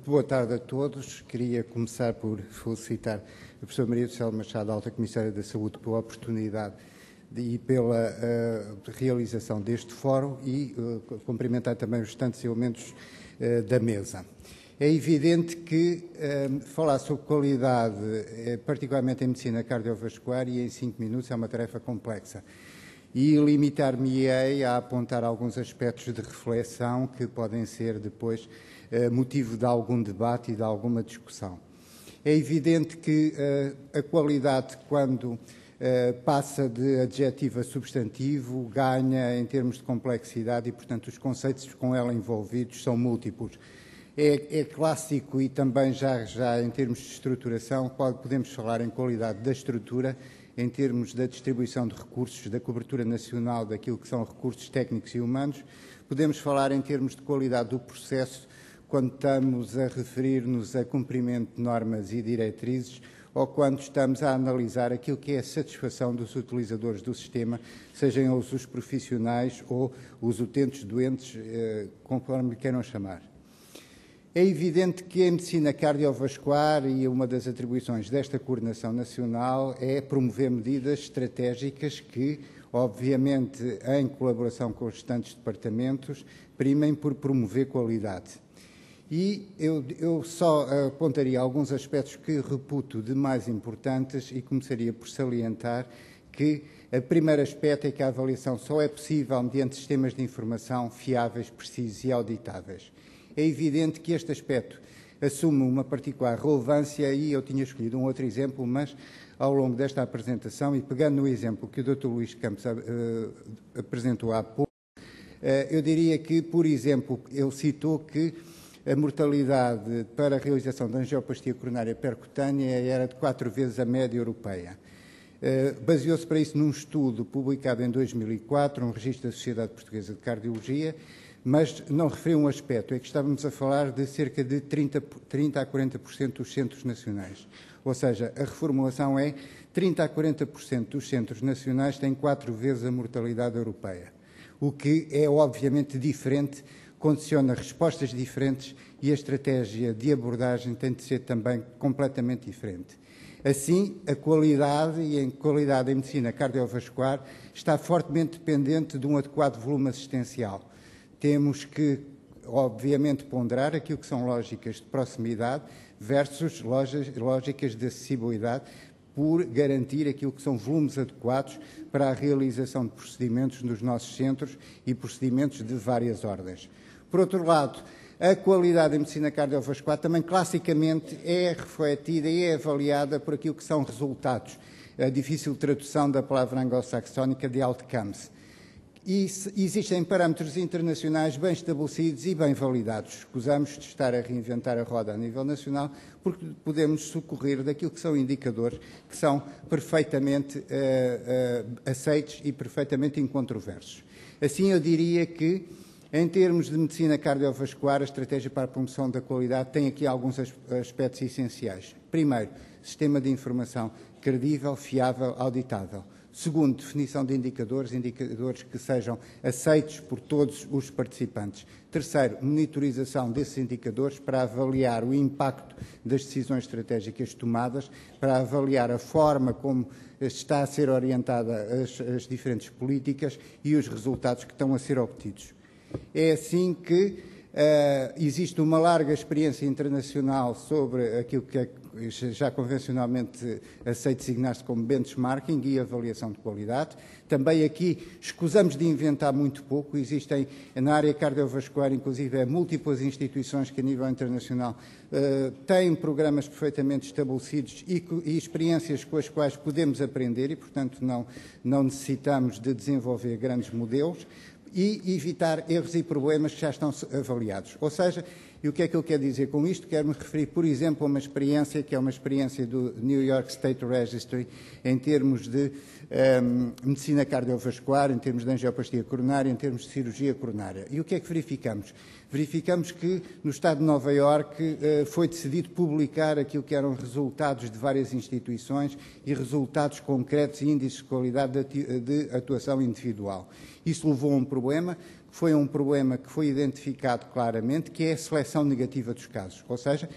Muito boa tarde a todos. Queria começar por felicitar a professora Maria do Céu Machado, Alta Comissária da Saúde, pela oportunidade e pela realização deste fórum e cumprimentar também os restantes elementos da mesa. É evidente que falar sobre qualidade, particularmente em medicina cardiovascular, e em 5 minutos é uma tarefa complexa. E limitar-me-ei a apontar alguns aspectos de reflexão que podem ser depois motivo de algum debate e de alguma discussão. É evidente que a qualidade, quando passa de adjetivo a substantivo, ganha em termos de complexidade e, portanto, os conceitos com ela envolvidos são múltiplos. É clássico e também já em termos de estruturação, podemos falar em qualidade da estrutura, em termos da distribuição de recursos, da cobertura nacional daquilo que são recursos técnicos e humanos. Podemos falar em termos de qualidade do processo, quando estamos a referir-nos a cumprimento de normas e diretrizes, ou quando estamos a analisar aquilo que é a satisfação dos utilizadores do sistema, sejam eles os profissionais ou os utentes doentes, conforme lhe queiram chamar. É evidente que a medicina cardiovascular, e uma das atribuições desta coordenação nacional, é promover medidas estratégicas que, obviamente, em colaboração com os restantes departamentos, primem por promover qualidade. E eu só apontaria alguns aspectos que reputo de mais importantes e começaria por salientar que o primeiro aspecto é que a avaliação só é possível mediante sistemas de informação fiáveis, precisos e auditáveis. É evidente que este aspecto assume uma particular relevância e eu tinha escolhido um outro exemplo, mas ao longo desta apresentação e pegando no exemplo que o Dr. Luís Campos apresentou há pouco, eu diria que, por exemplo, ele citou que a mortalidade para a realização da angioplastia coronária percutânea era de 4 vezes a média europeia. Baseou-se para isso num estudo publicado em 2004, um registro da Sociedade Portuguesa de Cardiologia, mas não referiu um aspecto, é que estávamos a falar de cerca de 30 a 40% dos centros nacionais. Ou seja, a reformulação é 30 a 40% dos centros nacionais têm 4 vezes a mortalidade europeia, o que é obviamente diferente, condiciona respostas diferentes e a estratégia de abordagem tem de ser também completamente diferente. Assim, a qualidade e a qualidade em medicina cardiovascular está fortemente dependente de um adequado volume assistencial. Temos que, obviamente, ponderar aquilo que são lógicas de proximidade versus lógicas de acessibilidade, por garantir aquilo que são volumes adequados para a realização de procedimentos nos nossos centros e procedimentos de várias ordens. Por outro lado, a qualidade em medicina cardiovascular também classicamente é refletida e é avaliada por aquilo que são resultados, a difícil tradução da palavra anglo-saxónica de outcomes. E existem parâmetros internacionais bem estabelecidos e bem validados. Escusamos de estar a reinventar a roda a nível nacional, porque podemos socorrer daquilo que são indicadores que são perfeitamente aceitos e perfeitamente incontroversos. Assim, eu diria que, em termos de medicina cardiovascular, a estratégia para a promoção da qualidade tem aqui alguns aspectos essenciais. Primeiro, sistema de informação credível, fiável, auditável. Segundo, definição de indicadores que sejam aceitos por todos os participantes. Terceiro, monitorização desses indicadores para avaliar o impacto das decisões estratégicas tomadas, para avaliar a forma como está a ser orientada as diferentes políticas e os resultados que estão a ser obtidos. É assim que existe uma larga experiência internacional sobre aquilo que é já convencionalmente aceito designar-se como benchmarking e avaliação de qualidade. Também aqui escusamos de inventar muito pouco, existem na área cardiovascular, inclusive, múltiplas instituições que a nível internacional têm programas perfeitamente estabelecidos e experiências com as quais podemos aprender e, portanto, não necessitamos de desenvolver grandes modelos e evitar erros e problemas que já estão avaliados. Ou seja, e o que é que eu quero dizer com isto? Quero-me referir, por exemplo, a uma experiência que é uma experiência do New York State Registry em termos de medicina cardiovascular, em termos de angioplastia coronária, em termos de cirurgia coronária. E o que é que verificamos? Verificamos que no Estado de Nova Iorque foi decidido publicar aquilo que eram resultados de várias instituições e resultados concretos e índices de qualidade de atuação individual. Isso levou a um problema, foi um problema que foi identificado claramente, que é a seleção negativa dos casos. Ou seja,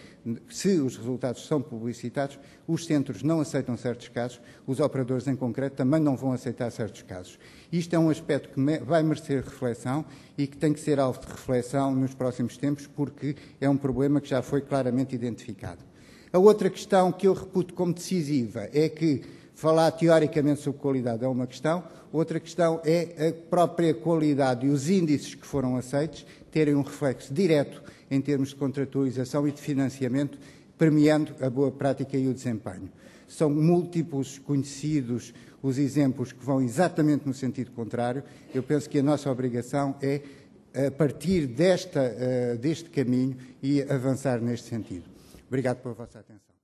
se os resultados são publicitados, os centros não aceitam certos casos, os operadores em concreto também não vão aceitar certos casos. Isto é um aspecto que vai merecer reflexão e que tem que ser alvo de reflexão nos próximos tempos, porque é um problema que já foi claramente identificado. A outra questão que eu reputo como decisiva é que falar teoricamente sobre qualidade é uma questão, outra questão é a própria qualidade e os índices que foram aceitos terem um reflexo direto em termos de contratualização e de financiamento, premiando a boa prática e o desempenho. São múltiplos conhecidos os exemplos que vão exatamente no sentido contrário. Eu penso que a nossa obrigação é, a partir deste caminho, e avançar neste sentido. Obrigado pela vossa atenção.